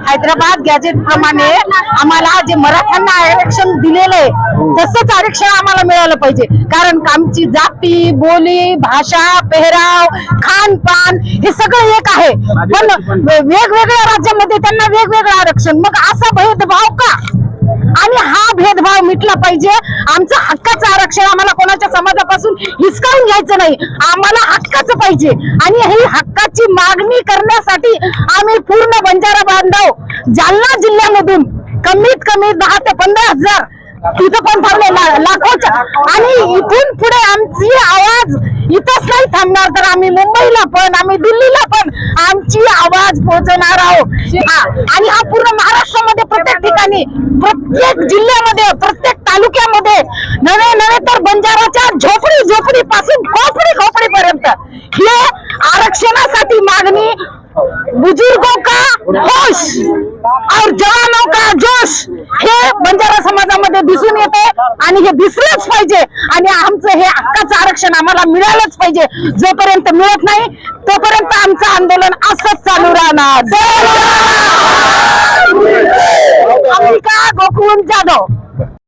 Hyderabad gadget प्रमाणे आम्हाला जे मराठ्यांना आरक्षण दिलेलं आहे तसंच आरक्षण आम्हाला मिळालं पाहिजे, कारण आमची जाती, बोली, भाषा, पेहराव, खानपान हे सगळं एक आहे, पण वेगवेगळ्या राज्यामध्ये त्यांना वेगवेगळं आरक्षण. मग असा भेदभाव का? आणि हा भेदभाव मिटला पाहिजे. आमचं हक्काचं आरक्षण आम्हाला कोणाच्या समाजापासून हिसकावून घ्यायचं नाही, आम्हाला हक्काचं पाहिजे. आणि ही हक्काची मागणी करण्यासाठी आम्ही पूर्ण बंजारा बांधव जालना जिल्ह्यामधून कमीत कमी 10 ते 15 हजार तिथं पण थांबले लाखोच्या. आणि इथून पुढे आमची आवाज इथंच नाही थांबणार, तर आम्ही मुंबईला पण, आम्ही दिल्लीला पण आमची आवाज पोहोचवणार आहोत. आणि हा पूर्ण महाराष्ट्रामध्ये प्रत्येक ठिकाणी, प्रत्येक जिल्ह्यामध्ये, प्रत्येक तालुक्यामध्ये, नवे नवे तर बंजाराच्या झोपडी पासून खोपडी पर्यंत हे आरक्षणासाठी मागणी बुजुर्गों का होश और जवानों का जोश हे बंजारा समाजामध्ये दिसून येते आणि हे दिसलंच पाहिजे. आणि आमचं हे हक्काचं आरक्षण आम्हाला मिळालंच पाहिजे. जोपर्यंत मिळत नाही तोपर्यंत आमचं आंदोलन असंच चालू राहणार. अंबिका गोकुळ जाधव.